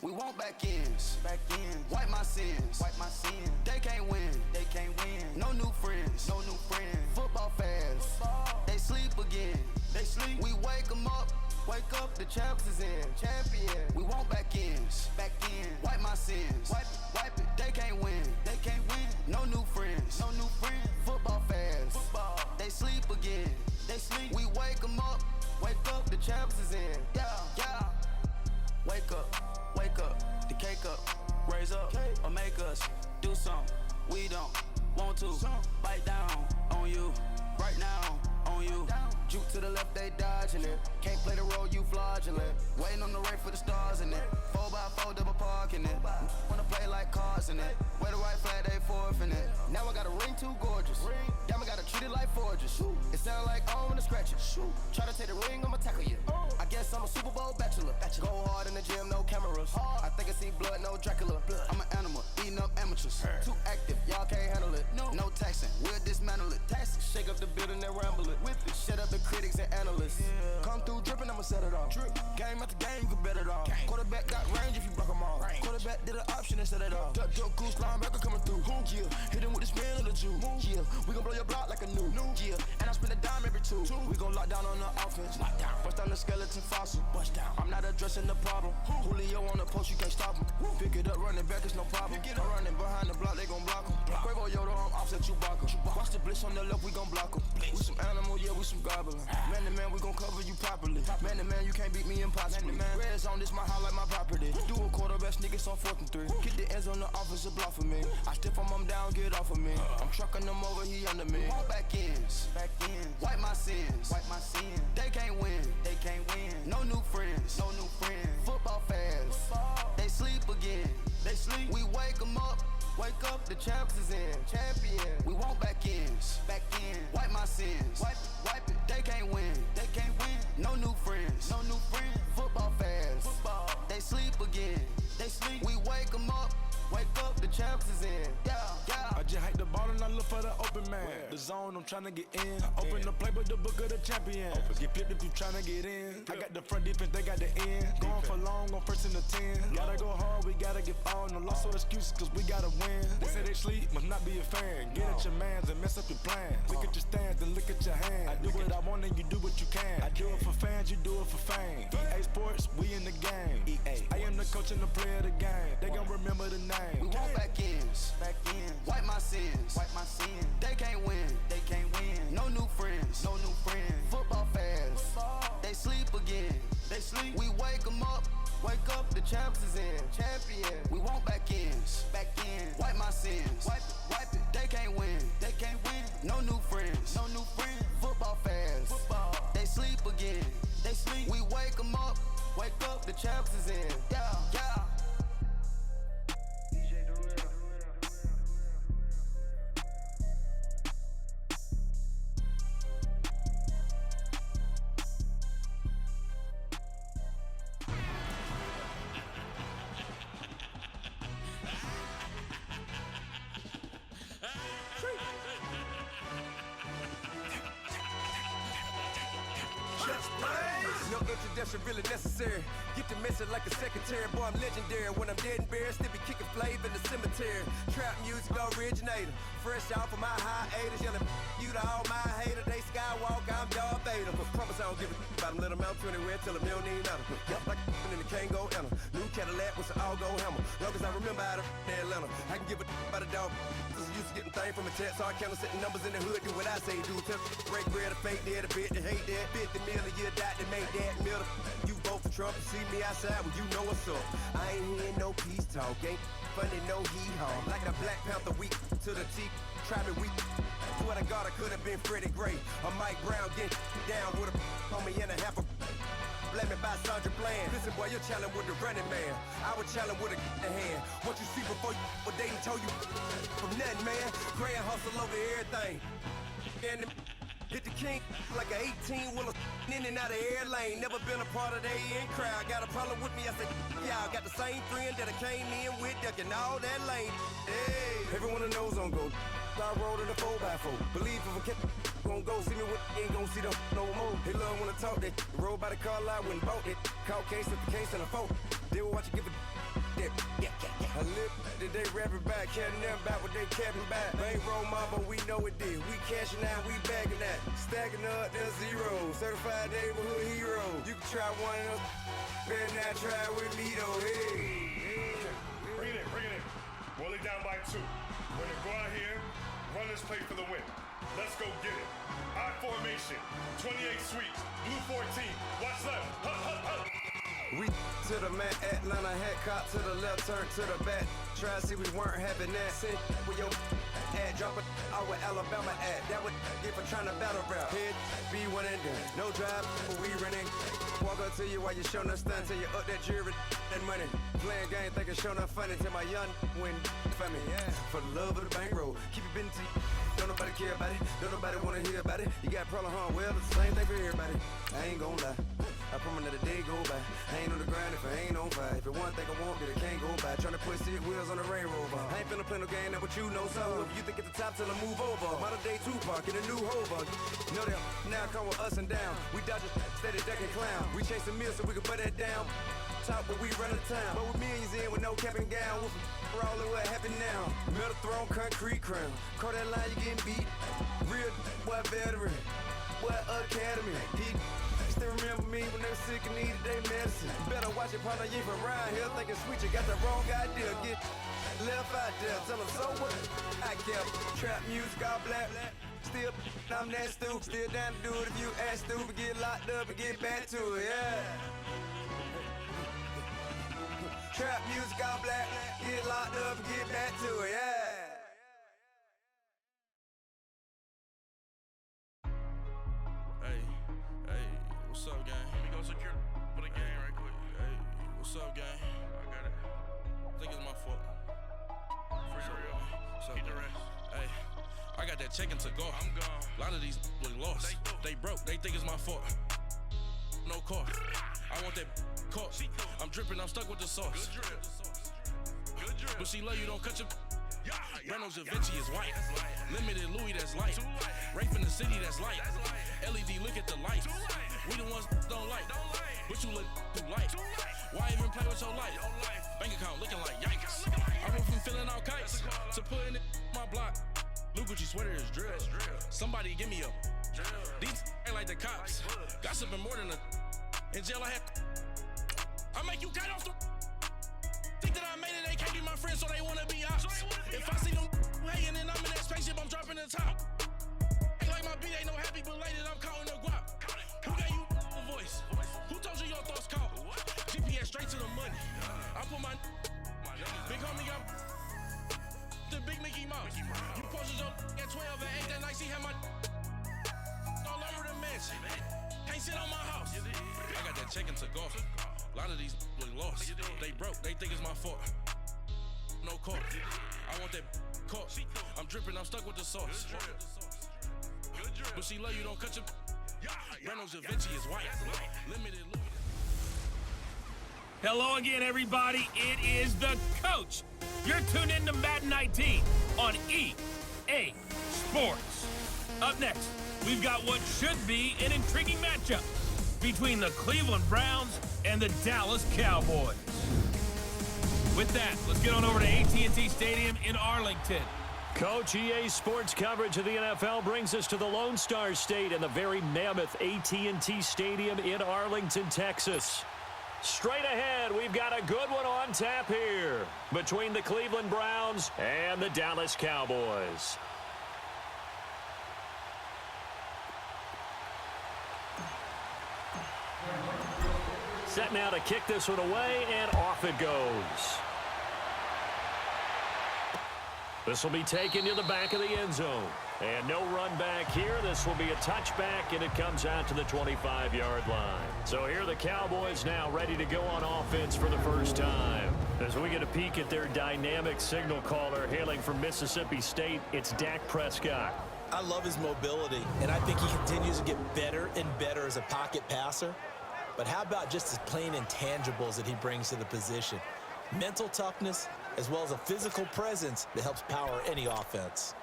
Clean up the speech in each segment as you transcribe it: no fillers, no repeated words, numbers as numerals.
We want back ends. Wipe my sins. They can't win. No new friends. Football fans. They sleep again. We wake 'em up. Wake up, the champs is in. We want back ends. Wipe my sins. Wipe it. They can't win. No new friends. Football fans. They sleep again. We wake 'em up. Wake up, the champs is in. Yeah. Wake up, the cake up. Raise up, or make us do something we don't want to. Bite down on you, right now on you. Juke to the left, they dodging it. Can't play the role, you fraudulent. Waiting on the rain for the stars in it. 4x4 double parking it. Wanna play like cars in it. Wear the white flag, they forfeit it. Now I got a ring too gorgeous. Damn, I gotta treat it like forges. It sound like I wanna scratch it. Try to take the ring, I'ma tackle you. I guess I'm a Super Bowl bachelor. Go hard in the gym, no cameras. I think I see blood, no Dracula. I'm an animal, eating up amateurs. Too active, y'all can't handle it. No taxing, we'll dismantle it. Shake up the building and ramble it. Whip it, shut up the critics and analysts. Come through dripping, I'ma set it off. Game after game, you can bet it off. Quarterback got range if you block 'em off. Quarterback did an option and set it off. Duck, goose, linebacker coming through. Yeah, hit him with the spin of the Jew. Yeah, we gon' blow your block like a new. Yeah, and I spend a dime every two. We gon' lock down on the offense. Bust down the skeleton fossil. I'm not addressing the problem. Julio on the post, you can't stop him. Pick it up, running back, it's no problem. I'm running behind the block, they gon' block him. Quavo Yoda, I'm offset Chewbacca. Watch the blitz on the left, we gon' block him. We some animal, yeah, we some goblin. Man to man, we gon' cover you properly. Man to man, you can't beat me impossibly. Red zone, this my house like my property. Do a quarterback sneakers on 4th and 3. Get the ends on the offensive block for me. I stiff him, I'm down, get off of me. I'm trucking them over, he under me. Want back ends. Wipe my sins. They can't win. No new friends. Football fans. They sleep again. We wake 'em up. Wake up, the champs is in. We want back ends. Wipe my sins. Wipe it. They can't win. No new friends. Football fans. They sleep again. We wake 'em up. Wake up, the champs is in. Yeah. I just hike the ball and I look for the open man. The zone, I'm tryna get in. Open the playbook, the book of the champion. Get flipped if you tryna get in. I got the front defense, they got the end. Going for long, on 1st and the 10. Gotta go hard, we gotta give all. No loss or excuses, cause we gotta win. They say they sleep, must not be a fan. Get at your mans and mess up your plans. Look at your stands and look at your hands. I do what I want and you do what you can. I do it for fans, you do it for fame. EA Sports, we in the game. I am the coach and the player of the game. They gon' remember the name. We want back ends. Wipe my sins. They can't win. No new friends. Football fans. They sleep again. We wake 'em up. Wake up, the champs is in. We want back ends. Wipe my sins. Wipe it. They can't win. No new friends. Football fans. They sleep again. We wake 'em up. Wake up, the champs is in. Yeah. No introduction really necessary. Get the message like a secretary. Boy, I'm legendary. When I'm dead and buried, still be kicking flavor in the cemetery. Trap music originator. Fresh off of my hiatus. Yelling you to all my haters. They skywalk, I'm Darth Vader. Promise I don't give a about them. Let them out anywhere. Tell them they don't need nothing. Yep, like in the Kango enter. New Cadillac with an all-go hammer. Long as I remember out of Atlanta. I can give a about a dog. Used to getting things from a text, so I count setting numbers in the hood. Do what I say, do. Tell break bread, a fake dead, a bit to hate that. 50 million, you died to make that middle. You vote for Trump, you see me outside, well, you know what's up. I ain't hearing no peace talk, ain't funny, no hee-haw. Like the Black Panther week to the teeth, try me weak. Swear to God, I could have been Freddie Gray. Or Mike Brown, get down with a homie and a half a. Let me buy Sandra Bland. Listen, boy, you're challenged with the running man. I was challenged with a hand. What you see before you what they told you from nothing, man. Grand hustle over everything. And hit the king like an 18-wheeler in and out of air lane. Never been a part of the in crowd. Got a problem with me, I said, y'all got the same friend that I came in with, ducking all that lane. Hey, everyone knows on go. I rolled in a 4x4. Believe if I kept gon' go see me with ain't gon' see them no more. They love when I talk, they roll by the car lot when bought it. Call case at the case and a phone. They will watch you give a that. I live that they rapping back, carrying them back what they capping back. Bank roll mama, we know it did. We cashing out, we bagging that. Stacking up, there's zero. Certified neighborhood hero. You can try one of them, better not try with me though. Hey. Bring it in. Rolling down by 2. We're gonna go out here, run this play for the win. Let's go get it. I formation, 28 sweeps, blue 14. Watch left. Hup. We to the man, Atlanta hat cop to the left, turn to the back. Try to see we weren't having that. Sit with your ad, drop it out with Alabama ad. That would get for trying to battle rap. Head, be one and done. No drive, we running. Walk up to you while you showing us stun till you up that jewelry and money. Playing game, thinking showing up funny till my young win for me. Yeah, for the love of the bankroll. Keep it been to you. Don't nobody care about it. Don't nobody wanna hear about it. You got a problem, huh? Well, it's the same thing for everybody. I ain't gon' lie. I promise that a day go by. I ain't on the grind if I ain't on fire. If it one thing I want, then it can't go by. Tryna put 6 wheels on the Range Rover. I ain't finna play no game, that what you know. So if you think at the top, tell them move over. Modern day Tupac in a new hover. Know that now come with us and down. We dodge a steady deck and clown. We chase the meal so we can put that down. Top, but we run the town. But with millions in with no cap and gown. We're all in what happened now. Metal throne, concrete crown. Call that line, you getting beat. Real what veteran. What academy. He still remember me when they were sick and needed their medicine. Better watch it, partner, you from around here thinking sweet, you got the wrong idea. Get left out there, tell them so what I kept. Trap music, all black. Still, I'm that stupid. Still down to do it if you ask stupid. Get locked up and get back to it, yeah. Trap music, all black. Get locked up and get back to it, yeah. What's up, gang? Let me go secure for the game right quick. Hey, what's up, gang? I got it. I think it's my fault. For real. Keep the rest. Hey, I got that check to go. I'm gone. A lot of these look lost. They broke. They think it's my fault. No car. I want that caught. I'm dripping. I'm stuck with the sauce. Good drip. But she love you. Don't cut your. Reynolds Da Vinci is white. Limited Louis, that's light. Rape in the city, that's light. LED, look at the lights. We the ones don't like. But you look too light. Why even play with your life? Bank account looking like yikes. I went from filling out kites to putting it in my block. Blue Gucci sweater is drill. Somebody give me a. These ain't like the cops. Gossiping more than a. In jail I had. I make you cut off the. Think that I made it, they can't be my friends, so they wanna be ops. If I see them hating and I'm in that spaceship, I'm dropping the top. Ain't like my beat ain't no happy, but later I'm counting the guap. Who gave you a voice? Who told you your thoughts count? GPS straight to the money. I put my big homie up the big Mickey Mouse. You posted your at 12 and 8 that night, see how my all over the mansion. Can't sit on my house. I got that check to go. A lot of these look lost. They broke, they think it's my fault. No car. I want that caught. I'm dripping, I'm stuck with the sauce. But she love you, don't cut your. Reynolds Da Vinci is white. Limited Louis. Hello again, everybody. It is the coach. You're tuned in to Madden 19 on EA Sports. Up next, we've got what should be an intriguing matchup between the Cleveland Browns and the Dallas Cowboys. With that, let's get on over to AT&T Stadium in Arlington. Coach, EA Sports coverage of the NFL brings us to the Lone Star State and the very mammoth AT&T Stadium in Arlington, Texas. Straight ahead, we've got a good one on tap here between the Cleveland Browns and the Dallas Cowboys. Set now to kick this one away, and off it goes. This will be taken to the back of the end zone. And no run back here. This will be a touchback, and it comes out to the 25-yard line. So here are the Cowboys now ready to go on offense for the first time. As we get a peek at their dynamic signal caller hailing from Mississippi State, it's Dak Prescott. I love his mobility, and I think he continues to get better and better as a pocket passer. But how about just his plain intangibles that he brings to the position? Mental toughness, as well as a physical presence that helps power any offense.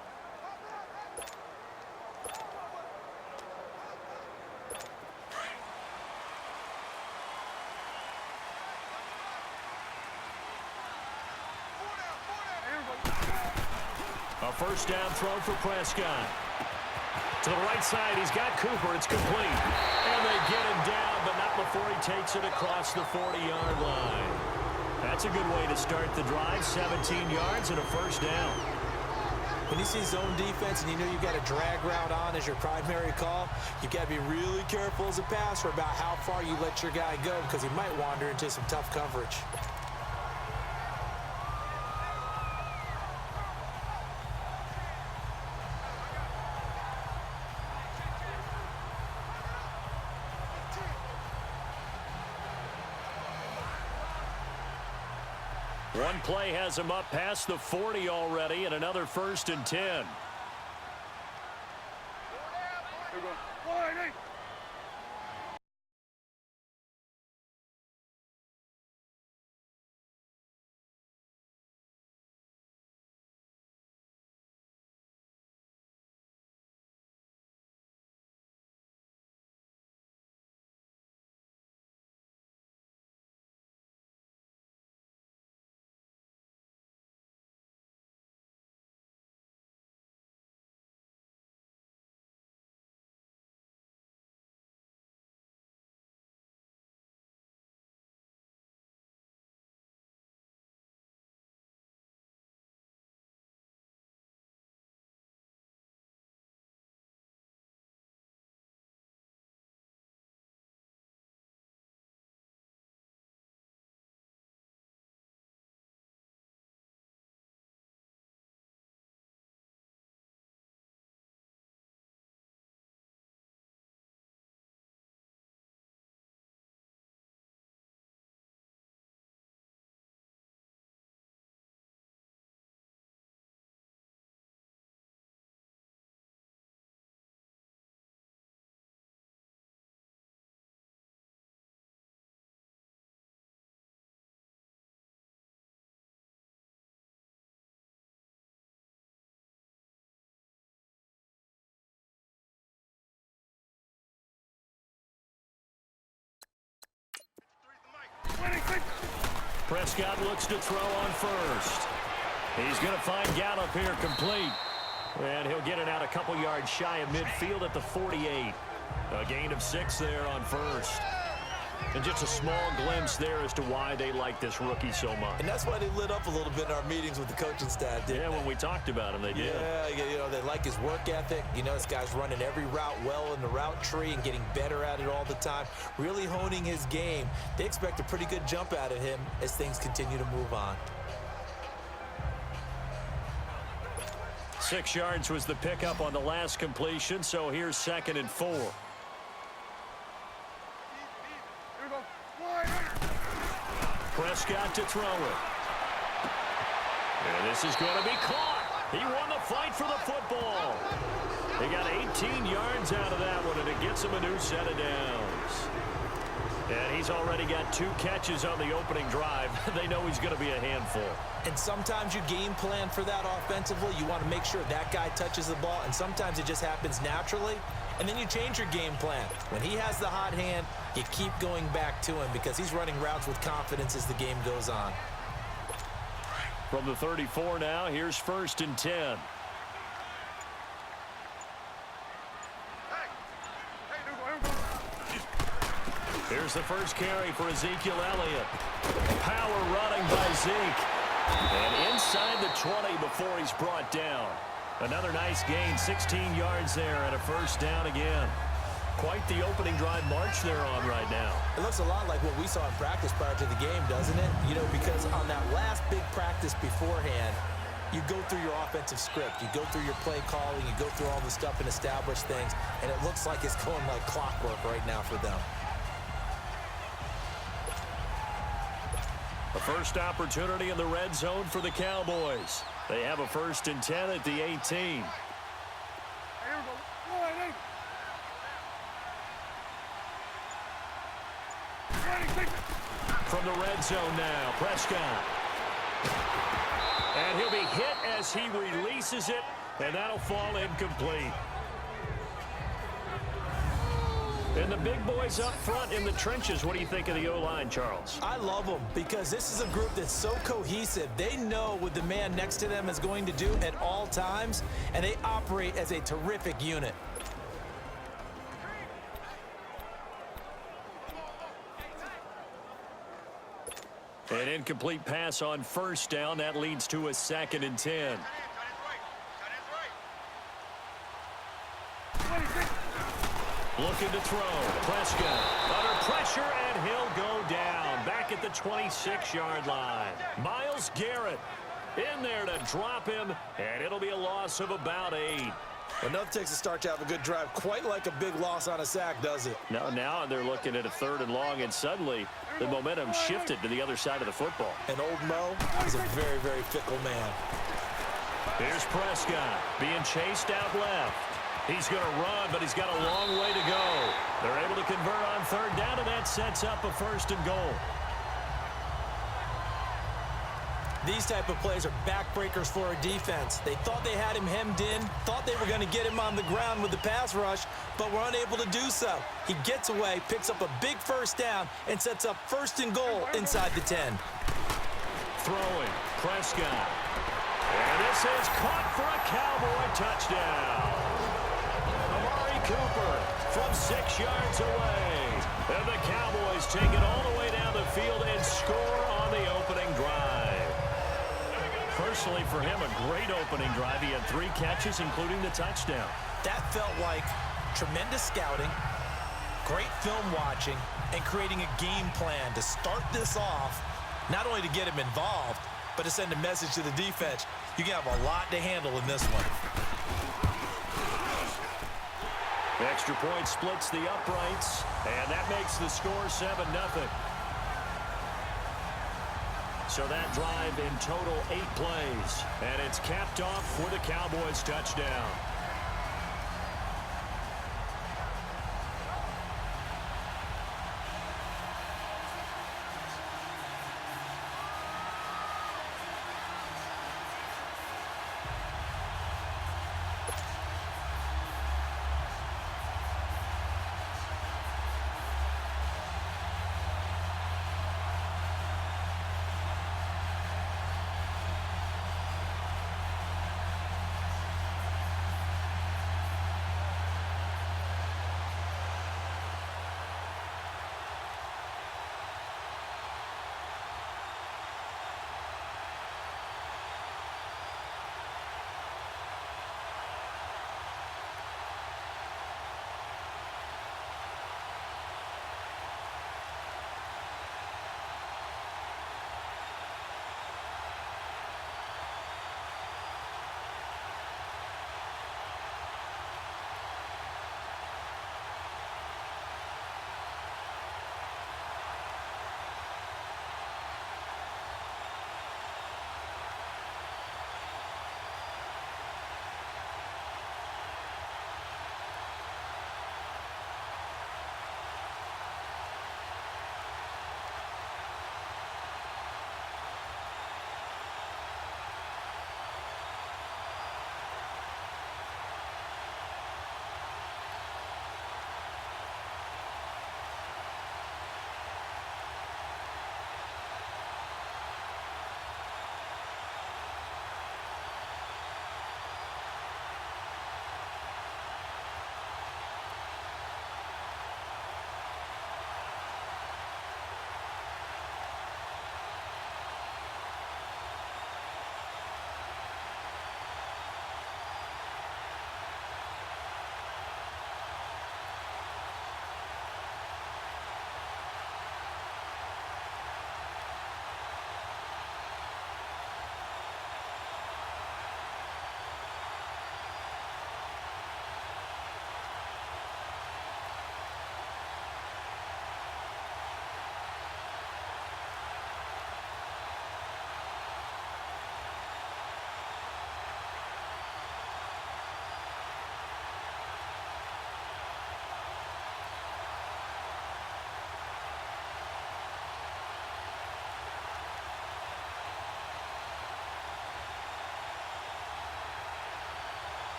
first down throw for Prescott. To the right side, he's got Cooper. It's complete. And they get him down, but not before he takes it across the 40-yard line. That's a good way to start the drive. 17 yards and a first down. When you see zone defense and you know you've got a drag route on as your primary call, you've got to be really careful as a passer about how far you let your guy go because he might wander into some tough coverage. One play has him up past the 40 already, and another 1st and 10. Prescott looks to throw on first. He's going to find Gallup here complete. And he'll get it out a couple yards shy of midfield at the 48. A gain of 6 there on first. And just a small glimpse there as to why they like this rookie so much. And that's why they lit up a little bit in our meetings with the coaching staff, didn't they? When we talked about him, they did. Yeah, you know, they like his work ethic. You know, this guy's running every route well in the route tree and getting better at it all the time, really honing his game. They expect a pretty good jump out of him as things continue to move on. 6 yards was the pickup on the last completion, so here's 2nd and 4. Prescott to throw it. And this is going to be caught. He won the fight for the football. They got 18 yards out of that one, and it gets him a new set of downs. And he's already got 2 catches on the opening drive. They know he's going to be a handful. And sometimes you game plan for that offensively. You want to make sure that guy touches the ball, and sometimes it just happens naturally. And then you change your game plan. When he has the hot hand, you keep going back to him because he's running routes with confidence as the game goes on. From the 34 now, here's 1st and 10. Here's the first carry for Ezekiel Elliott. Power running by Zeke. And inside the 20 before he's brought down. Another nice gain, 16 yards there and a first down again. Quite the opening drive march they're on right now. It looks a lot like what we saw in practice prior to the game, doesn't it? You know, because on that last big practice beforehand, you go through your offensive script. You go through your play calling. You go through all the stuff and establish things. And it looks like it's going like clockwork right now for them. A first opportunity in the red zone for the Cowboys. They have a 1st and 10 at the 18. From the red zone now, Prescott. And he'll be hit as he releases it, and that'll fall incomplete. And the big boys up front in the trenches, what do you think of the O-line, Charles? I love them because this is a group that's so cohesive. They know what the man next to them is going to do at all times, and they operate as a terrific unit. An incomplete pass on first down. That leads to a 2nd and 10. Looking to throw. Prescott under pressure, and he'll go down. Back at the 26-yard line. Myles Garrett in there to drop him, and it'll be a loss of about 8. Enough takes a start to have a good drive. Quite like a big loss on a sack, does it? Now they're looking at a 3rd and long, and suddenly the momentum shifted to the other side of the football. And old Mo is a very, very fickle man. Here's Prescott being chased out left. He's going to run, but he's got a long way to go. They're able to convert on 3rd down, and that sets up a 1st and goal. These type of plays are backbreakers for a defense. They thought they had him hemmed in, thought they were going to get him on the ground with the pass rush, but were unable to do so. He gets away, picks up a big 1st down, and sets up 1st and goal inside the 10. Throwing, Prescott. And this is caught for a Cowboy touchdown. Amari Cooper from 6 yards away. And the Cowboys take it all the way down the field and score on the opening drive. Personally, for him, a great opening drive. He had 3 catches, including the touchdown. That felt like tremendous scouting, great film watching, and creating a game plan to start this off, not only to get him involved, but to send a message to the defense. You can have a lot to handle in this one. The extra point splits the uprights, and that makes the score 7-0. So that drive in total 8 plays, and it's capped off for the Cowboys touchdown.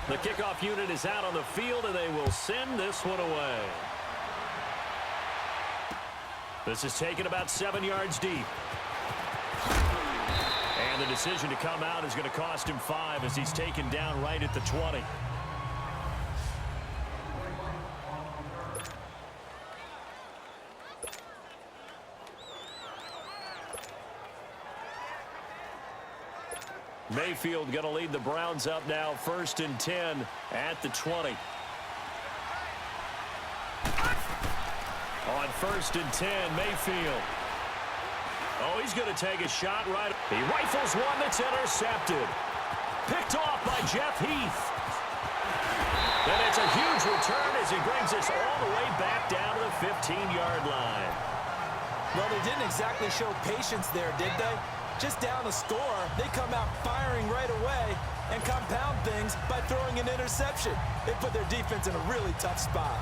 The kickoff unit is out on the field, and they will send this one away. This is taken about 7 yards deep. And the decision to come out is going to cost him 5 as he's taken down right at the 20. Mayfield going to lead the Browns up now, 1st and 10 at the 20. On 1st and 10, Mayfield. Oh, he's going to take a shot right. He rifles one that's intercepted. Picked off by Jeff Heath. And it's a huge return as he brings us all the way back down to the 15-yard line. Well, they didn't exactly show patience there, did they? Just down a score, they come out firing right away and compound things by throwing an interception. They put their defense in a really tough spot.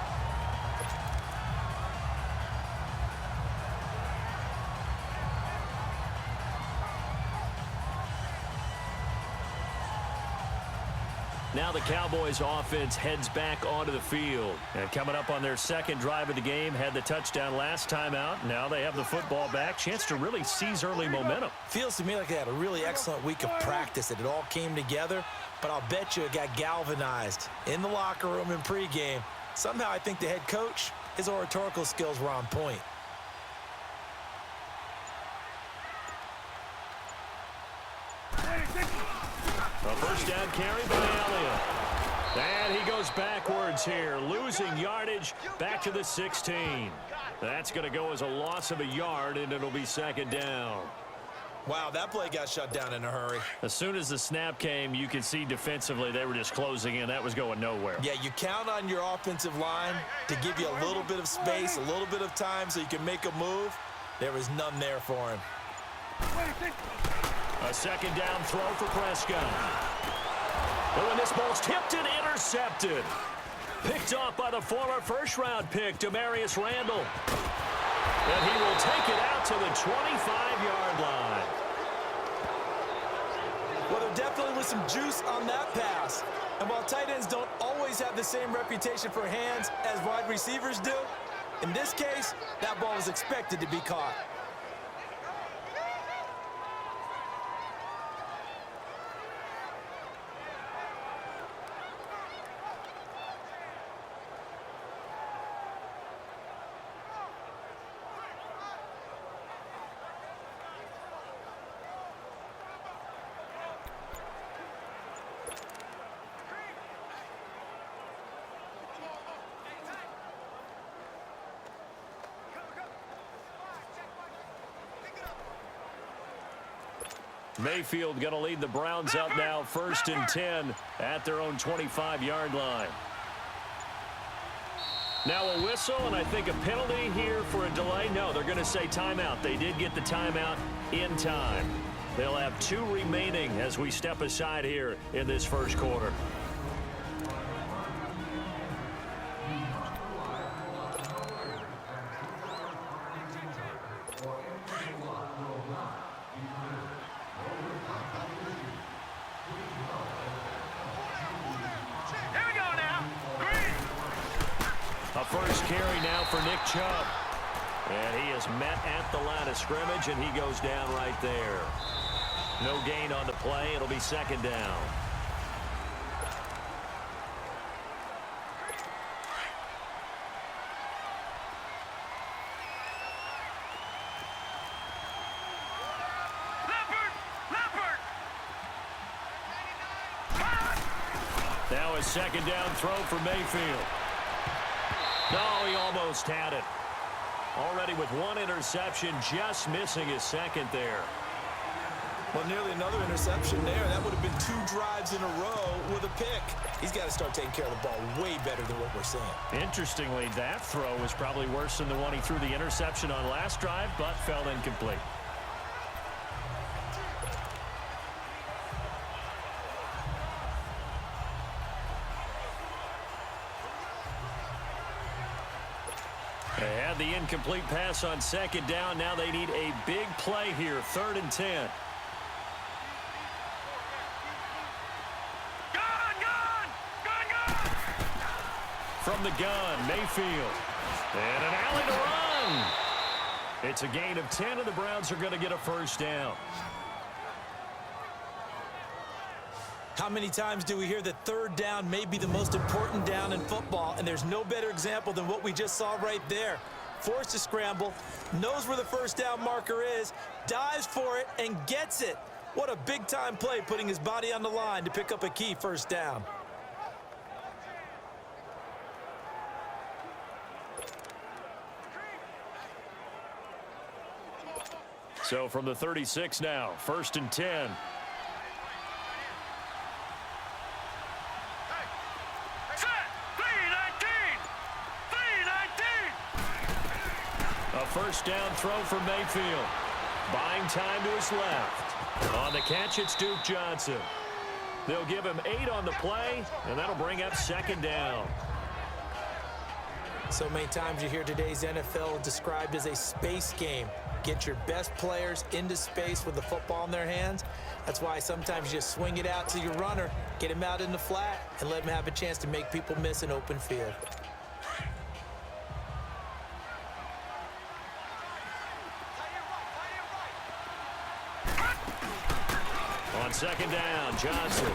Now the Cowboys offense heads back onto the field. And coming up on their second drive of the game, had the touchdown last time out. Now they have the football back. Chance to really seize early momentum. Feels to me like they had a really excellent week of practice, that it all came together. But I'll bet you it got galvanized in the locker room in pregame. Somehow I think the head coach, his oratorical skills were on point. A first down carry by Elliott. And he goes backwards here, losing yardage back to the 16. That's going to go as a loss of a yard, and it'll be 2nd down. Wow, that play got shut down in a hurry. As soon as the snap came, you could see defensively they were just closing in. That was going nowhere. Yeah, you count on your offensive line to give you a little bit of space, a little bit of time so you can make a move. There was none there for him. A 2nd down throw for Prescott. Oh, and this ball's tipped and intercepted. Picked off by the former first-round pick, Demarius Randall. And he will take it out to the 25-yard line. Well, there definitely was some juice on that pass. And while tight ends don't always have the same reputation for hands as wide receivers do, in this case, that ball was expected to be caught. Mayfield going to lead the Browns up now, 1st and 10 at their own 25-yard line. Now a whistle, and I think a penalty here for a delay. No, they're going to say timeout. They did get the timeout in time. They'll have 2 remaining as we step aside here in this first quarter. First carry now for Nick Chubb. And he is met at the line of scrimmage, and he goes down right there. No gain on the play. It'll be 2nd down. Now a 2nd down throw for Mayfield. No, he almost had it. Already with 1 interception, just missing his 2nd there. Well, nearly another interception there. That would have been 2 drives in a row with a pick. He's got to start taking care of the ball way better than what we're seeing. Interestingly, that throw was probably worse than the one he threw the interception on last drive, but fell incomplete. They had the incomplete pass on 2nd down. Now they need a big play here, 3rd and 10. the gun, Mayfield. And an alley to run. It's a gain of 10, and the Browns are going to get a first down. How many times do we hear that third down may be the most important down in football, and there's no better example than what we just saw right there. Forced to scramble, knows where the first down marker is, dives for it, and gets it. What a big-time play, putting his body on the line to pick up a key first down. So from the 36 now, 1st and 10. A first down throw for Mayfield. Buying time to his left. On the catch, it's Duke Johnson. They'll give him 8 on the play, and that'll bring up 2nd down. So many times you hear today's NFL described as a space game. Get your best players into space with the football in their hands. That's why sometimes you just swing it out to your runner, get him out in the flat, and let him have a chance to make people miss an open field. On 2nd down, Johnson.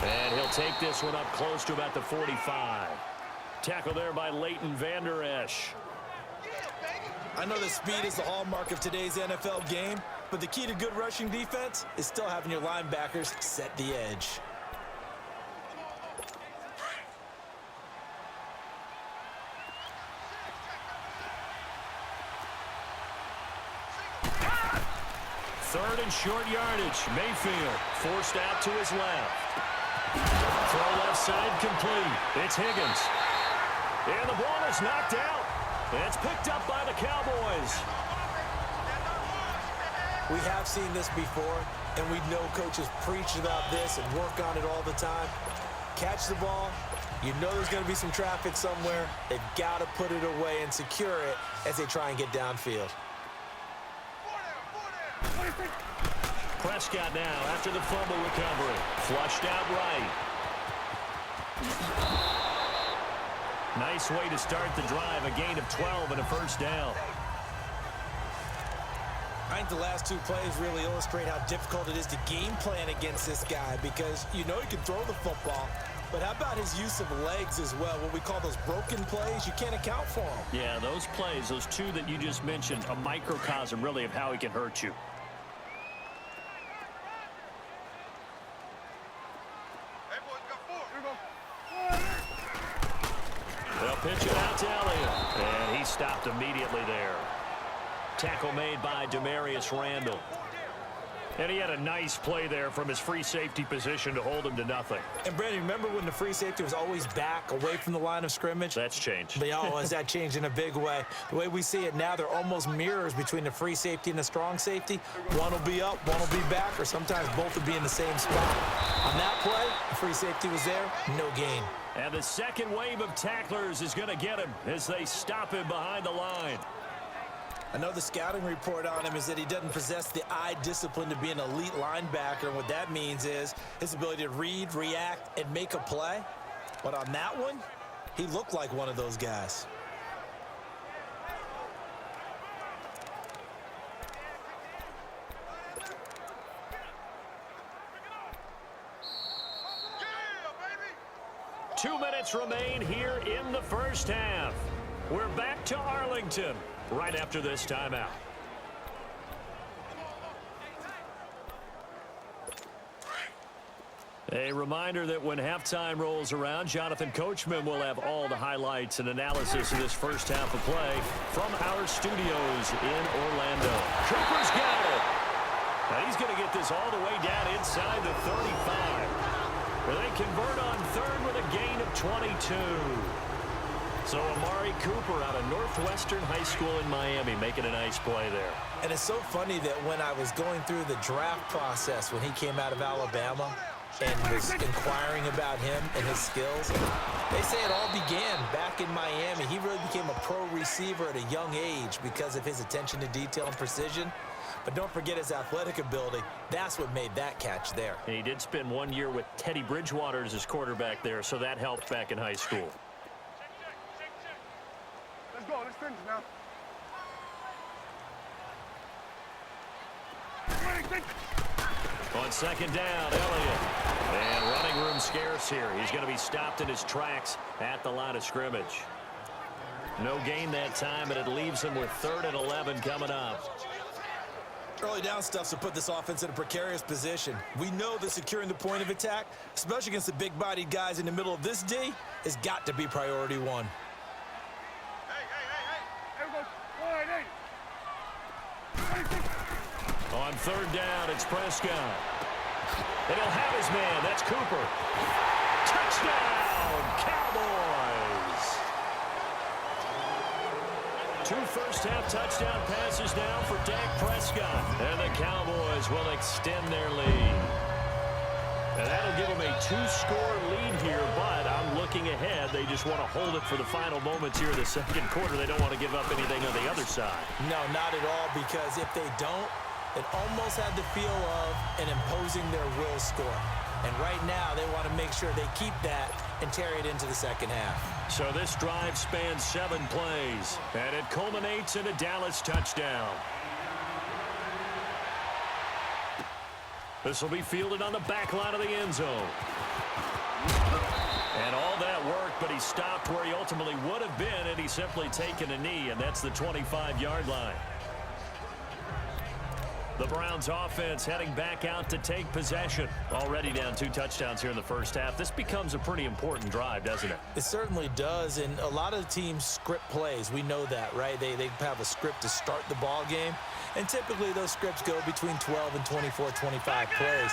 And he'll take this one up close to about the 45. Tackle there by Leighton Vander Esch. I know that speed is the hallmark of today's NFL game, but the key to good rushing defense is still having your linebackers set the edge. Third and short yardage. Mayfield forced out to his left. Throw left side complete. It's Higgins. And the ball is knocked out. It's picked up by the Cowboys. We have seen this before, and we know coaches preach about this and work on it all the time. Catch the ball. You know there's going to be some traffic somewhere. They've got to put it away and secure it as they try and get downfield. Prescott now after the fumble recovery. Flushed out right. Nice way to start the drive. A gain of 12 and a first down. I think the last 2 plays really illustrate how difficult it is to game plan against this guy, because you know he can throw the football, but how about his use of legs as well? What we call those broken plays, you can't account for them. Yeah, those plays, those 2 that you just mentioned, a microcosm really of how he can hurt you. They'll pitch it out to Elliott, and he stopped immediately there. Tackle made by Demarius Randall. And he had a nice play there from his free safety position to hold him to nothing. And, Brandon, remember when the free safety was always back, away from the line of scrimmage? That's changed. But, oh, has that changed in a big way? The way we see it now, they're almost mirrors between the free safety and the strong safety. One will be up, one will be back, or sometimes both will be in the same spot. On that play, the free safety was there, no gain. And the second wave of tacklers is going to get him as they stop him behind the line. I know the scouting report on him is that he doesn't possess the eye discipline to be an elite linebacker. And what that means is his ability to read, react, and make a play. But on that one, he looked like one of those guys. Yeah, 2 minutes remain here in the first half. We're back to Arlington right after this timeout. A reminder that when halftime rolls around, Jonathan Coachman will have all the highlights and analysis of this first half of play from our studios in Orlando. Cooper's got it. Now he's going to get this all the way down inside the 35. Where they convert on third with a gain of 22. So Amari Cooper out of Northwestern High School in Miami making a nice play there. And it's so funny that when I was going through the draft process when he came out of Alabama and was inquiring about him and his skills, they say it all began back in Miami. He really became a pro receiver at a young age because of his attention to detail and precision. But don't forget his athletic ability. That's what made that catch there. And he did spend 1 year with Teddy Bridgewater as his quarterback there, so that helped back in high school. go. Let's finish now. On second down, Elliott. And running room scarce here. He's going to be stopped in his tracks at the line of scrimmage. No gain that time, and it leaves him with 3rd and 11 coming up. Early down stuff to put this offense in a precarious position. We know that securing the point of attack, especially against the big-bodied guys in the middle of this D, has got to be priority one. On 3rd down, it's Prescott. And he'll have his man. That's Cooper. Touchdown, Cowboys! 2 first-half touchdown passes now for Dak Prescott. And the Cowboys will extend their lead. And that'll give them a 2-score lead here, but I'm looking ahead. They just want to hold it for the final moments here in the second quarter. They don't want to give up anything on the other side. No, not at all, because if they don't, it almost had the feel of an imposing their will score. And right now, they want to make sure they keep that and carry it into the second half. So this drive spans 7 plays, and it culminates in a Dallas touchdown. This will be fielded on the back line of the end zone. And all that work, but he stopped where he ultimately would have been had he simply taken a knee, and that's the 25-yard line. The Browns offense heading back out to take possession. Already down 2 touchdowns here in the first half. This becomes a pretty important drive, doesn't it? It certainly does, and a lot of teams script plays. We know that, right? They have a script to start the ball game, and typically those scripts go between 12 and 24, 25 plays.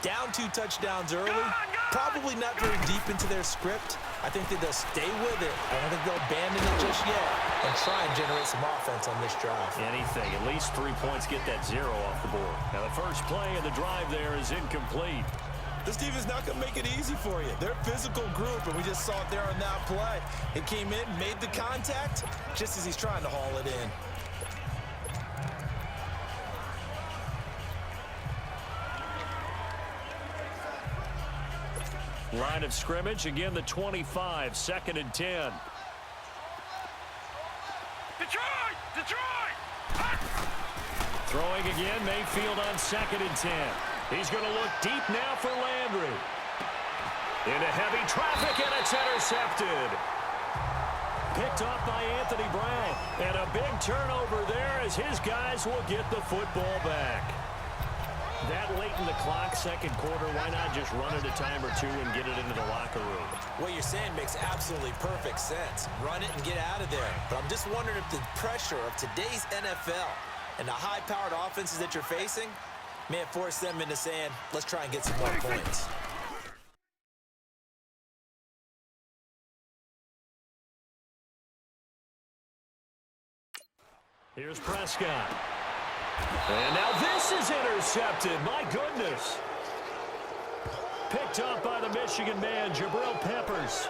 Down 2 touchdowns early, probably not very deep into their script. I think that they'll stay with it. I don't think they'll abandon it just yet and try and generate some offense on this drive. Anything. At least 3 points, get that 0 off the board. Now the first play of the drive there is incomplete. This team is not going to make it easy for you. They're a physical group, and we just saw it there on that play. It came in, made the contact, just as he's trying to haul it in. Line of scrimmage, again the 25, 2nd and 10. Detroit! Throwing again, Mayfield on 2nd and 10. He's going to look deep now for Landry. Into heavy traffic, and it's intercepted. Picked off by Anthony Brown. And a big turnover there as his guys will get the football back. That late in the clock, second quarter, why not just run it a time or 2 and get it into the locker room? What you're saying makes absolutely perfect sense. Run it and get out of there. But I'm just wondering if the pressure of today's NFL and the high-powered offenses that you're facing may have forced them into saying, let's try and get some more points. Here's Prescott. And now this is intercepted. My goodness. Picked up by the Michigan man, Jabril Peppers.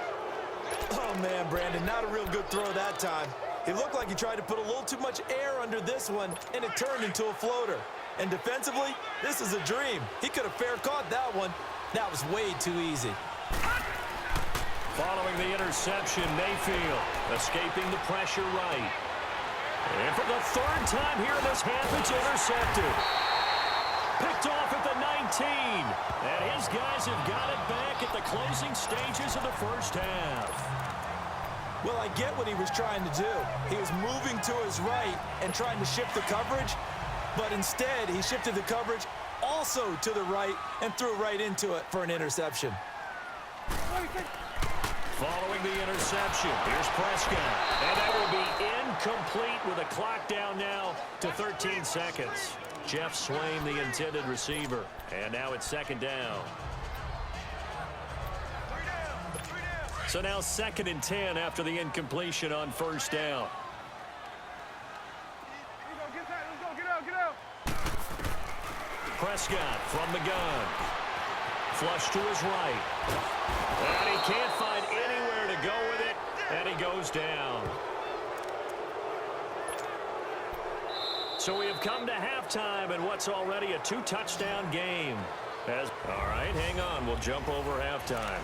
Oh, man, Brandon, not a real good throw that time. It looked like he tried to put a little too much air under this one, and it turned into a floater. And defensively, this is a dream. He could have fair caught that one. That was way too easy. Following the interception, Mayfield escaping the pressure right. And for the 3rd time here in this half, it's intercepted. Picked off at the 19. And his guys have got it back at the closing stages of the first half. Well, I get what he was trying to do. He was moving to his right and trying to shift the coverage, but instead he shifted the coverage also to the right and threw right into it for an interception. Following the interception, here's Prescott. And that will be incomplete with a clock down now to 13 seconds. Jeff Swain, the intended receiver. And now it's 2nd down. So now 2nd and 10 after the incompletion on 1st down. Get out. Prescott from the gun. Flush to his right. And he can't find anywhere to go with it. And he goes down. So we have come to halftime in what's already a 2-touchdown game. All right, hang on. We'll jump over halftime.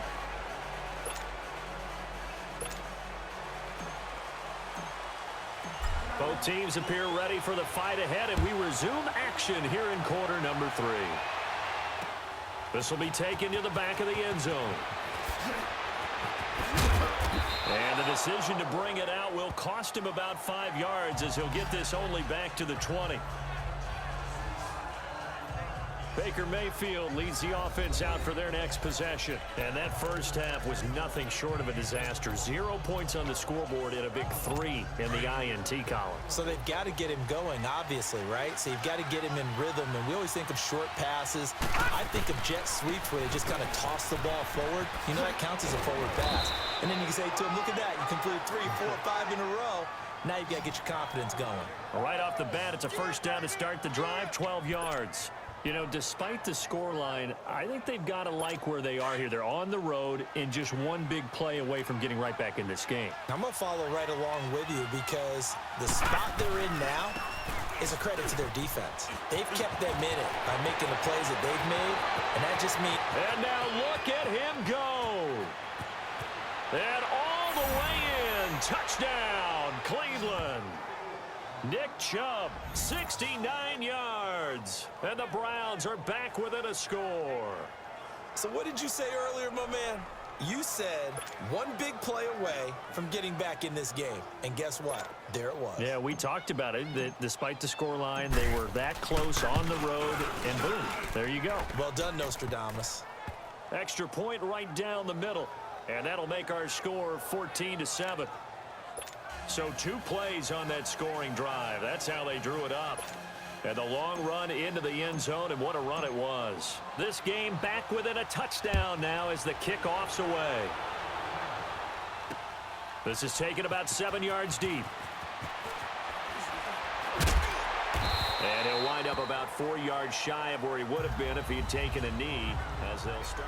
Both teams appear ready for the fight ahead, and we resume action here in quarter number 3. This will be taken to the back of the end zone. And the decision to bring it out will cost him about 5 yards as he'll get this only back to the 20. Baker Mayfield leads the offense out for their next possession. And that first half was nothing short of a disaster. 0 points on the scoreboard and a big 3 in the INT column. So they've got to get him going, obviously, right? So you've got to get him in rhythm. And we always think of short passes. I think of jet sweeps where they just kind of toss the ball forward. You know, that counts as a forward pass. And then you can say to him, look at that. You completed 3, 4, 5 in a row. Now you've got to get your confidence going. Right off the bat, it's a first down to start the drive, 12 yards. You know, despite the scoreline, I think they've got to like where they are here. They're on the road and just one big play away from getting right back in this game. I'm going to follow right along with you because the spot they're in now is a credit to their defense. They've kept them in it by making the plays that they've made, and that just means... And now look at him go. And all the way in. Touchdown, Cleveland. Nick Chubb, 69 yards. And the Browns are back within a score. So what did you say earlier, my man? You said one big play away from getting back in this game. And guess what? There it was. Yeah, we talked about it. That despite the scoreline, they were that close on the road. And boom, there you go. Well done, Nostradamus. Extra point right down the middle. And that'll make our score 14-7. So 2 plays on that scoring drive. That's how they drew it up. And the long run into the end zone, and what a run it was. This game back within a touchdown now as the kickoff's away. This is taken about 7 yards deep. And he'll wind up about 4 yards shy of where he would have been if he'd taken a knee as they'll start.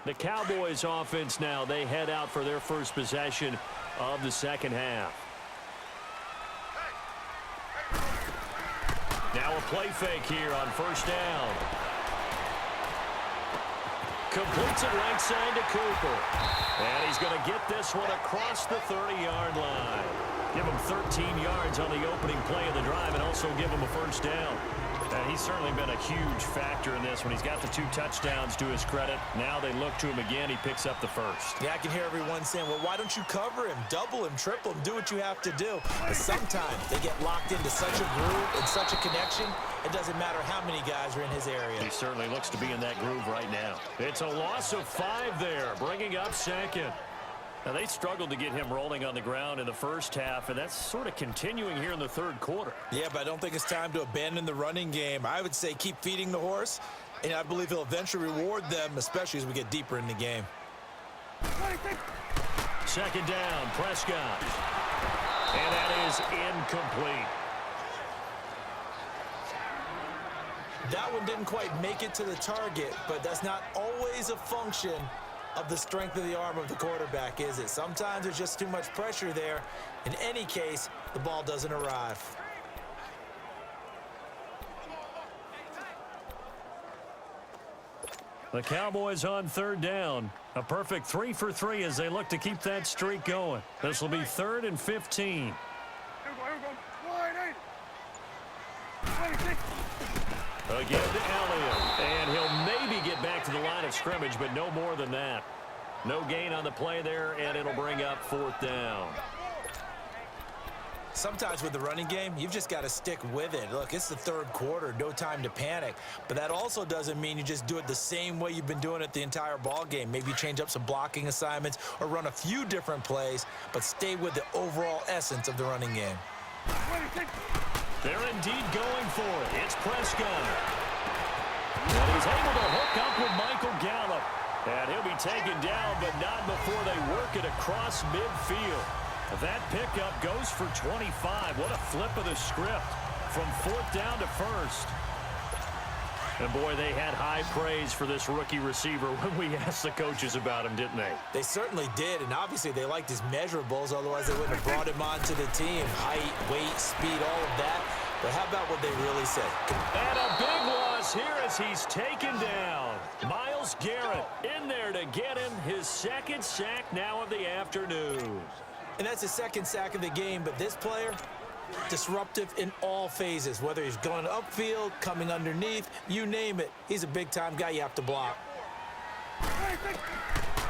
The Cowboys offense now, they head out for their first possession of the second half. Now a play fake here on first down. Completes it right side to Cooper. And he's going to get this one across the 30-yard line. Give him 13 yards on the opening play of the drive and also give him a first down. And he's certainly been a huge factor in this when he's got the 2 touchdowns to his credit. Now they look to him again. He picks up the first. Yeah, I can hear everyone saying, well, why don't you cover him, double him, triple him, do what you have to do. But sometimes they get locked into such a groove and such a connection, it doesn't matter how many guys are in his area. He certainly looks to be in that groove right now. It's a loss of 5 there, bringing up second. Now, they struggled to get him rolling on the ground in the first half, and that's sort of continuing here in the third quarter. Yeah, but I don't think it's time to abandon the running game. I would say keep feeding the horse, and I believe he'll eventually reward them, especially as we get deeper in the game. Second down, Prescott. And that is incomplete. That one didn't quite make it to the target, but that's not always a function of the strength of the arm of the quarterback, is it? Sometimes there's just too much pressure there. In any case, the ball doesn't arrive. The Cowboys on third down. A perfect 3 for 3 as they look to keep that streak going. This will be 3rd and 15. Again to Elliott. And he'll maybe get back to the line of scrimmage, but no more than that. No gain on the play there, and it'll bring up 4th down. Sometimes with the running game, you've just got to stick with it. Look, it's the third quarter, no time to panic. But that also doesn't mean you just do it the same way you've been doing it the entire ball game. Maybe change up some blocking assignments or run a few different plays, but stay with the overall essence of the running game. They're indeed going for it. It's Prescott. And he's able to hook up with Michael Gallup. And he'll be taken down, but not before they work it across midfield. That pickup goes for 25. What a flip of the script from 4th down to 1st. And, boy, they had high praise for this rookie receiver when we asked the coaches about him, didn't they? They certainly did, and obviously they liked his measurables. Otherwise, they wouldn't have brought him onto the team. Height, weight, speed, all of that. But how about what they really said? And a big loss is here as he's taken down. Myles Garrett in there to get him his second sack now of the afternoon. And that's his second sack of the game, but this player, disruptive in all phases, whether he's going upfield, coming underneath, you name it. He's a big-time guy you have to block.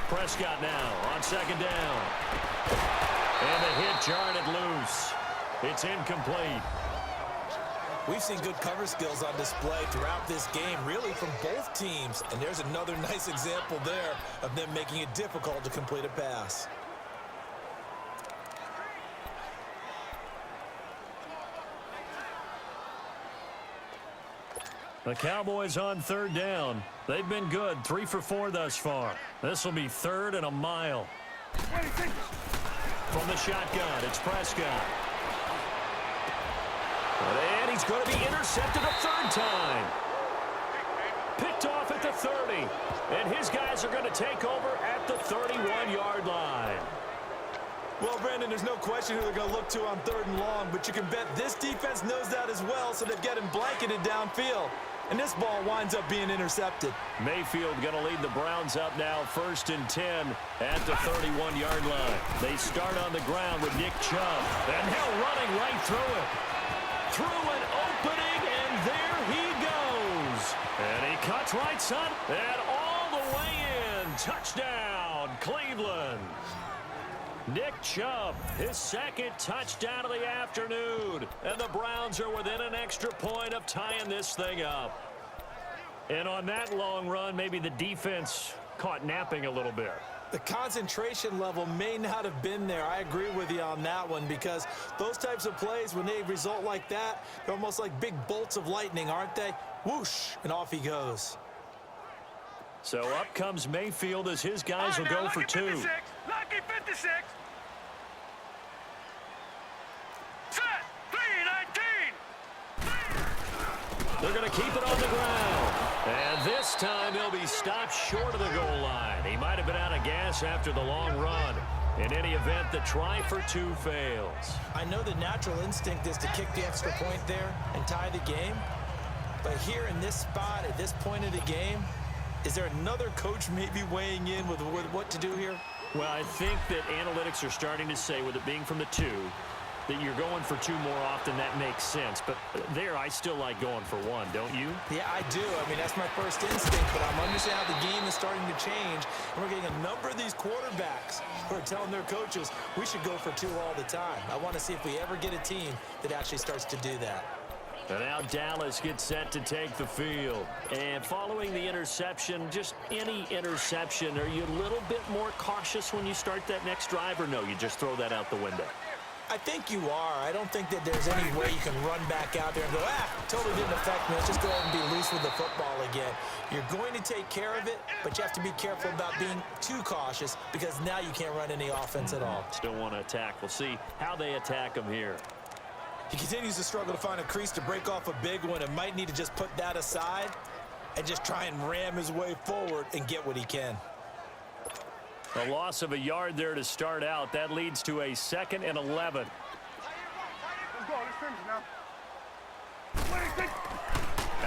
Prescott now on second down. And the hit jarred it loose. It's incomplete. We've seen good cover skills on display throughout this game, really from both teams. And there's another nice example there of them making it difficult to complete a pass. The Cowboys on third down. They've been good, 3 for 4 thus far. This will be 3rd and a mile. From the shotgun, it's Prescott. And he's going to be intercepted a 3rd time. Picked off at the 30. And his guys are going to take over at the 31-yard line. Well, Brandon, there's no question who they're going to look to on 3rd and long, but you can bet this defense knows that as well, so they've got him blanketed downfield. And this ball winds up being intercepted. Mayfield going to lead the Browns up now, 1st and 10 at the 31-yard line. They start on the ground with Nick Chubb. And Hill running right through it. Through an opening, and there he goes. And he cuts right side and all the way in. Touchdown, Cleveland. Nick Chubb, his second touchdown of the afternoon. And the Browns are within an extra point of tying this thing up. And on that long run, maybe the defense caught napping a little bit. The concentration level may not have been there. I agree with you on that one, because those types of plays, when they result like that, they're almost like big bolts of lightning, aren't they? Whoosh, and off he goes. So up comes Mayfield as his guys will go for 2. Lucky 56. Set. 3-19. They're going to keep it on the ground. And this time he'll be stopped short of the goal line. He might have been out of gas after the long run. In any event, the try for 2 fails. I know the natural instinct is to kick the extra point there and tie the game. But here in this spot, at this point of the game, is there another coach maybe weighing in with what to do here? Well, I think that analytics are starting to say, with it being from the 2, that you're going for 2 more often. That makes sense. But there, I still like going for 1, don't you? Yeah, I do. I mean, that's my first instinct, but I'm understanding how the game is starting to change. And we're getting a number of these quarterbacks who are telling their coaches, we should go for 2 all the time. I want to see if we ever get a team that actually starts to do that. And now Dallas gets set to take the field. And following the interception, just any interception, are you a little bit more cautious when you start that next drive, or no, you just throw that out the window? I think you are. I don't think that there's any way you can run back out there and go, totally didn't affect me. Let's just go ahead and be loose with the football again. You're going to take care of it, but you have to be careful about being too cautious, because now you can't run any offense at all. Still want to attack. We'll see how they attack him here. He continues to struggle to find a crease to break off a big one, and might need to just put that aside and just try and ram his way forward and get what he can. A loss of a yard there to start out. That leads to a 2nd and 11. Let's go. Let's finish now.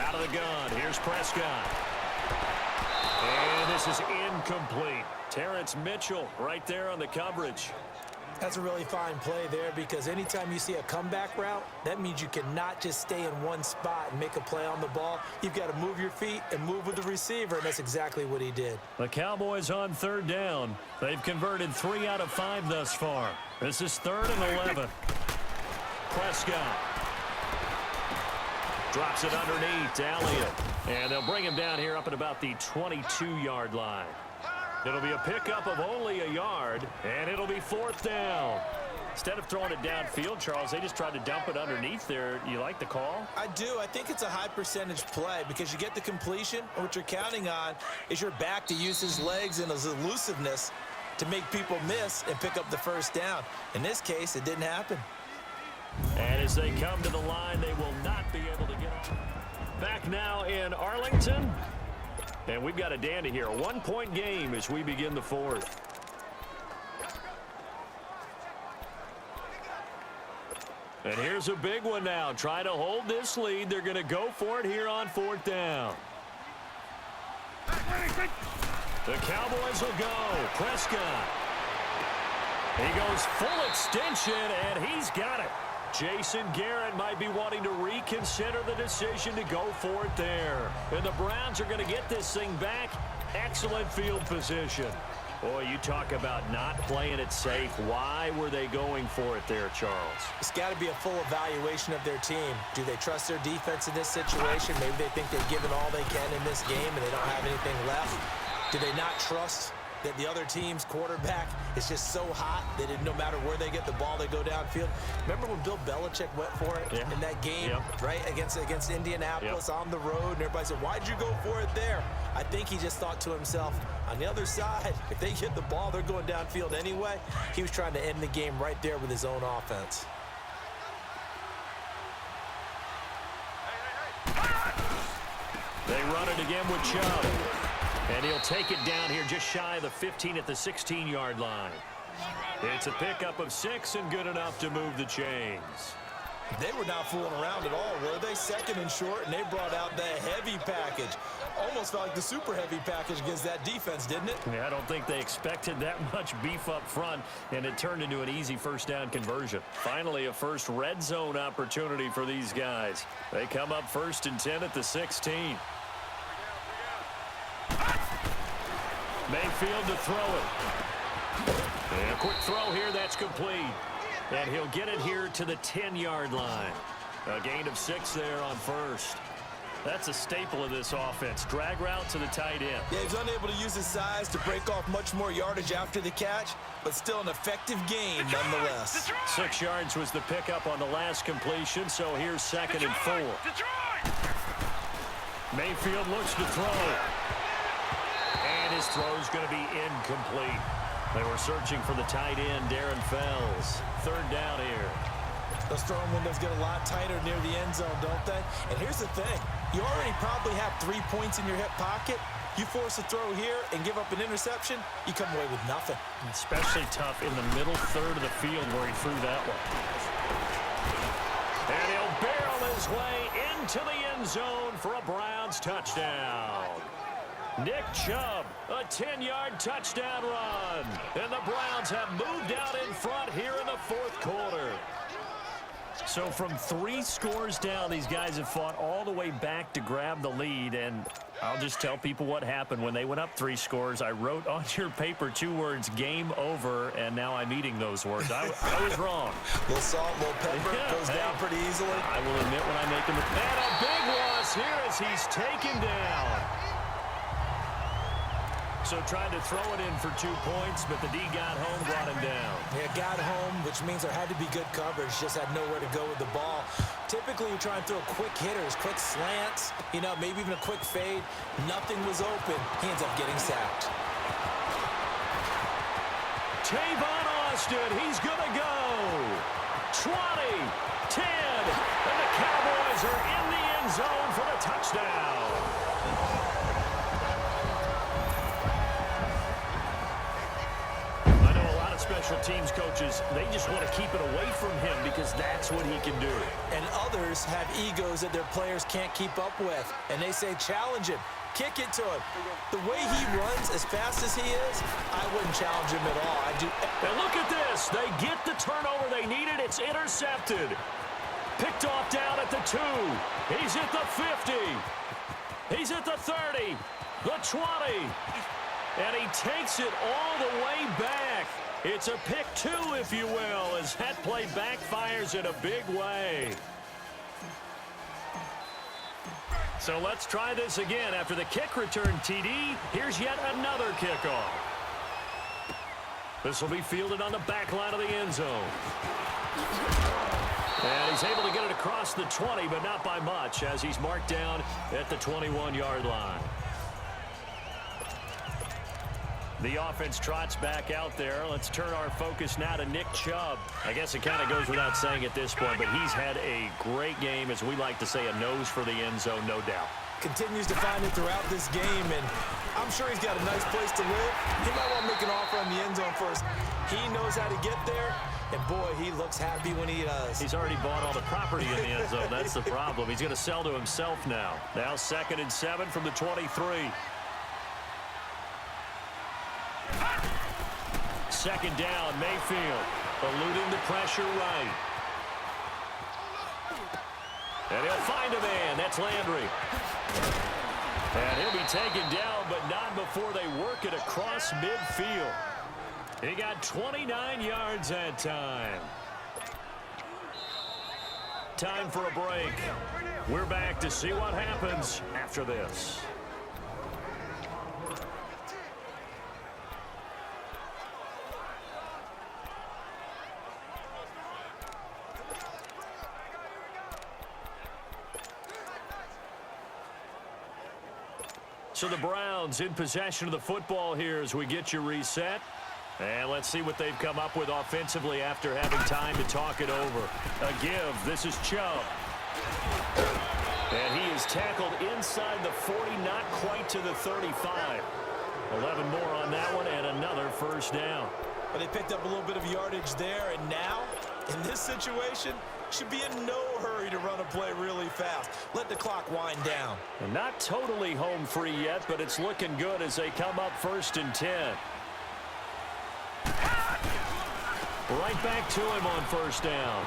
Out of the gun. Here's Prescott. And this is incomplete. Terrence Mitchell right there on the coverage. That's a really fine play there, because anytime you see a comeback route, that means you cannot just stay in one spot and make a play on the ball. You've got to move your feet and move with the receiver, and that's exactly what he did. The Cowboys on 3rd down. They've converted 3 out of 5 thus far. This is 3rd and 11. Prescott drops it underneath to Elliott. And they'll bring him down here up at about the 22-yard line. It'll be a pickup of only a yard, and it'll be 4th down. Instead of throwing it downfield, Charles, they just tried to dump it underneath there. You like the call? I do. I think it's a high percentage play, because you get the completion, and what you're counting on is your back to use his legs and his elusiveness to make people miss and pick up the 1st down. In this case, it didn't happen. And as they come to the line, they will not be able to get it. Back now in Arlington. And we've got a dandy here. A 1-point game as we begin the 4th. And here's a big one now. Trying to hold this lead. They're going to go for it here on 4th down. The Cowboys will go. Prescott. He goes full extension, and he's got it. Jason Garrett might be wanting to reconsider the decision to go for it there. And the Browns are going to get this thing back. Excellent field position. Boy, you talk about not playing it safe. Why were they going for it there, Charles? It's got to be a full evaluation of their team. Do they trust their defense in this situation? Maybe they think they've given all they can in this game and they don't have anything left. Do they not trust that the other team's quarterback is just so hot that no matter where they get the ball, they go downfield? Remember when Bill Belichick went for it in that game, right, against Indianapolis on the road, and everybody said, why'd you go for it there? I think he just thought to himself, on the other side, if they get the ball, they're going downfield anyway. He was trying to end the game right there with his own offense. They run it again with Chubb. And he'll take it down here just shy of the 15 at the 16-yard line. It's a pickup of 6 and good enough to move the chains. They were not fooling around at all, were they? 2nd and short, and they brought out the heavy package. Almost felt like the super heavy package against that defense, didn't it? Yeah, I don't think they expected that much beef up front, and it turned into an easy 1st down conversion. Finally, a first red zone opportunity for these guys. They come up 1st and 10 at the 16. Mayfield to throw it. And a quick throw here, that's complete. And he'll get it here to the 10-yard line. A gain of 6 there on 1st. That's a staple of this offense. Drag route to the tight end. Yeah, he's unable to use his size to break off much more yardage after the catch, but still an effective gain nonetheless. 6 yards was the pickup on the last completion, so here's 2nd and 4. Mayfield looks to throw. And his throw's going to be incomplete. They were searching for the tight end, Darren Fells. 3rd down here. Those throwing windows get a lot tighter near the end zone, don't they? And here's the thing. You already probably have 3 points in your hip pocket. You force a throw here and give up an interception, you come away with nothing. Especially tough in the middle third of the field where he threw that one. And he'll barrel his way into the end zone for a Browns touchdown. Nick Chubb, a 10-yard touchdown run. And the Browns have moved out in front here in the 4th quarter. So from 3 scores down, these guys have fought all the way back to grab the lead. And I'll just tell people what happened when they went up 3 scores. I wrote on your paper 2 words, game over, and now I'm eating those words. I was wrong. A little salt, a little pepper, goes down pretty easily. I will admit when I make them. And a big loss here as he's taken down. So tried to throw it in for 2 points, but the D got home, brought him down. Yeah, got home, which means there had to be good coverage. Just had nowhere to go with the ball. Typically, you try and throw quick hitters, quick slants, maybe even a quick fade. Nothing was open. He ends up getting sacked. Tavon Austin, he's going to go. 20, 10, and the Cowboys are in the end zone for the touchdown. Special teams coaches, they just want to keep it away from him because that's what he can do. And others have egos that their players can't keep up with. And they say, challenge him, kick it to him. The way he runs as fast as he is, I wouldn't challenge him at all. And look at this. They get the turnover they needed. It's intercepted. Picked off down at the 2. He's at the 50. He's at the 30. The 20. And he takes it all the way back. It's a pick 2, if you will, as that play backfires in a big way. So let's try this again. After the kick return, TD, here's yet another kickoff. This will be fielded on the back line of the end zone. And he's able to get it across the 20, but not by much, as he's marked down at the 21-yard line. The offense trots back out there. Let's turn our focus now to Nick Chubb. I guess it kind of goes without saying at this point, but he's had a great game, as we like to say, a nose for the end zone, no doubt. Continues to find it throughout this game, and I'm sure he's got a nice place to live. He might want to make an offer on the end zone first. He knows how to get there, and boy, he looks happy when he does. He's already bought all the property in the end zone. That's the problem. He's going to sell to himself now. Now 2nd and 7 from the 23. Second down, Mayfield eluding the pressure right. And he'll find a man. That's Landry. And he'll be taken down, but not before they work it across midfield. He got 29 yards that time. Time for a break. We're back to see what happens after this. So the Browns in possession of the football here as we get you reset. And let's see what they've come up with offensively after having time to talk it over. A give. This is Chubb. And he is tackled inside the 40, not quite to the 35. 11 more on that one and another first down. But they picked up a little bit of yardage there, and now, in this situation, should be in no hurry to run a play really fast. Let the clock wind down. And not totally home free yet, but it's looking good as they come up 1st and 10. Right back to him on 1st down.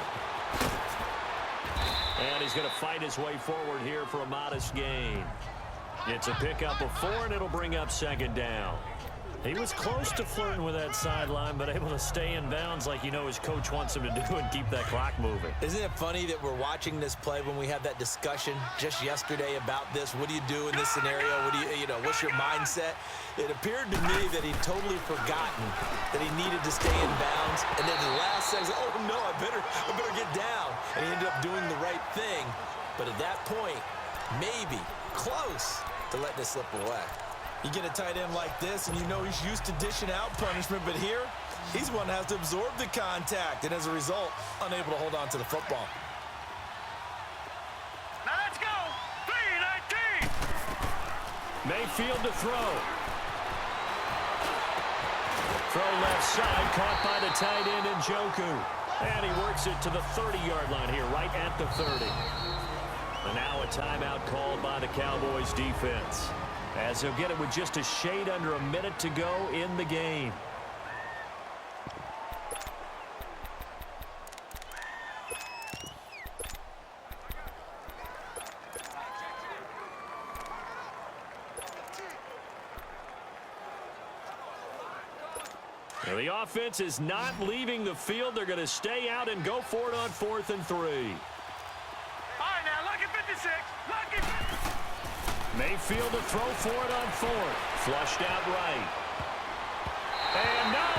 And he's going to fight his way forward here for a modest gain. It's a pickup of 4, and it'll bring up 2nd down. He was close to flirting with that sideline, but able to stay in bounds like you know his coach wants him to do and keep that clock moving. Isn't it funny that we're watching this play when we had that discussion just yesterday about this? What do you do in this scenario? What do you know, what's your mindset? It appeared to me that he'd totally forgotten that he needed to stay in bounds. And then the last second, oh no, I better get down. And he ended up doing the right thing. But at that point, maybe close to letting it slip away. You get a tight end like this, and you know he's used to dishing out punishment, but here, he's the one that has to absorb the contact, and as a result, unable to hold on to the football. Now let's go. 3-19. Mayfield to throw. Throw left side, caught by the tight end in Njoku. And he works it to the 30-yard line here, right at the 30. And now a timeout called by the Cowboys defense, as they'll get it with just a shade under a minute to go in the game. Now the offense is not leaving the field. They're going to stay out and go for it on 4th and 3. All right, now, lucky 56. Lucky 56. Mayfield to throw for it on 4th. Flushed out right. And no,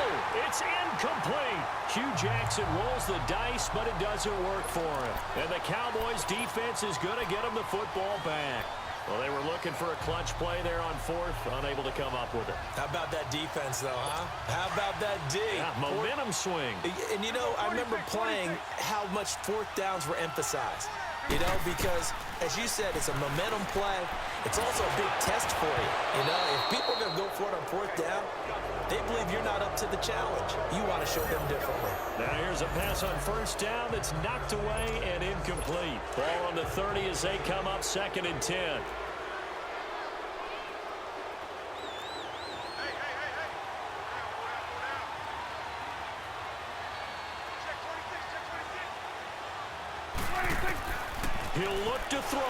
it's incomplete. Hugh Jackson rolls the dice, but it doesn't work for him. And the Cowboys defense is going to get him the football back. Well, they were looking for a clutch play there on 4th, unable to come up with it. How about that defense, though, huh? How about that D? Yeah, momentum swing. And, you know, I remember playing how much 4th downs were emphasized. You know, because, as you said, it's a momentum play. It's also a big test for you. You know, if people are going to go for it on 4th down, they believe you're not up to the challenge. You want to show them differently. Now here's a pass on 1st down that's knocked away and incomplete. Ball on the 30 as they come up 2nd and 10. He'll look to throw.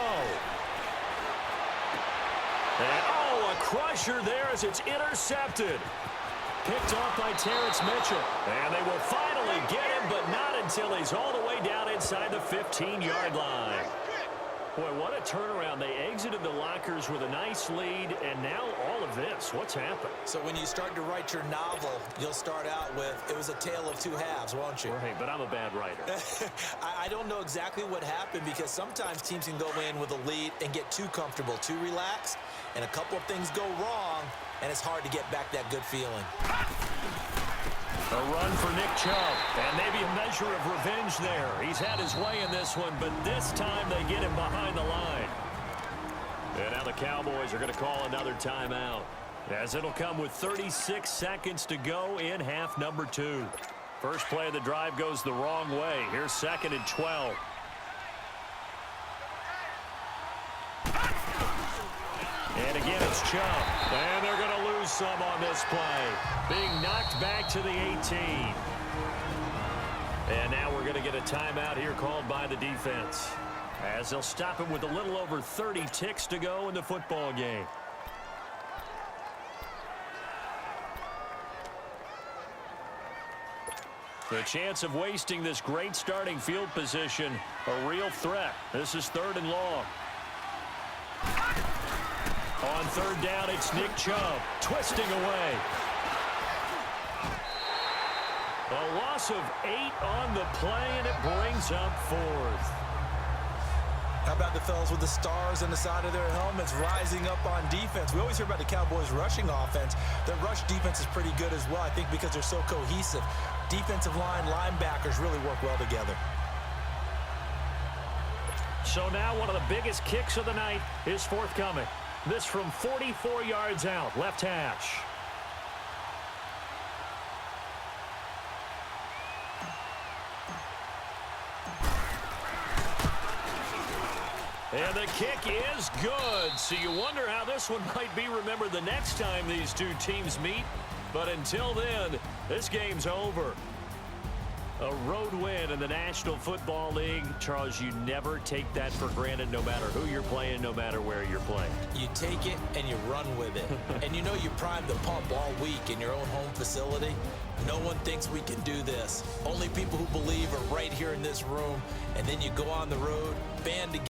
And, oh, a crusher there as it's intercepted. Picked off by Terrence Mitchell. And they will finally get him, but not until he's all the way down inside the 15-yard line. Boy, what a turnaround. They exited the lockers with a nice lead, and now all of this. What's happened? So when you start to write your novel, you'll start out with, it was a tale of two halves, won't you? Right, but I'm a bad writer. I don't know exactly what happened, because sometimes teams can go in with a lead and get too comfortable, too relaxed, and a couple of things go wrong, and it's hard to get back that good feeling. A run for Nick Chubb, and maybe a measure of revenge there. He's had his way in this one, but this time they get him behind the line. And now the Cowboys are going to call another timeout. As it'll come with 36 seconds to go in half number 2. First play of the drive goes the wrong way. Here's 2nd and 12. And again, it's Chubb. And they're going to lose some on this play. Being knocked back to the 18. And now we're going to get a timeout here called by the defense, as they'll stop it with a little over 30 ticks to go in the football game. The chance of wasting this great starting field position, a real threat. This is 3rd and long. On 3rd down, it's Nick Chubb twisting away. A loss of 8 on the play, and it brings up 4th. How about the fellas with the stars on the side of their helmets rising up on defense? We always hear about the Cowboys' rushing offense. Their rush defense is pretty good as well, I think, because they're so cohesive. Defensive line, linebackers really work well together. So now one of the biggest kicks of the night is forthcoming. This from 44 yards out, left hash. And the kick is good. So you wonder how this one might be remembered the next time these two teams meet. But until then, this game's over. A road win in the National Football League. Charles, you never take that for granted, no matter who you're playing, no matter where you're playing. You take it and you run with it. And you know you primed the pump all week in your own home facility. No one thinks we can do this. Only people who believe are right here in this room. And then you go on the road, band together.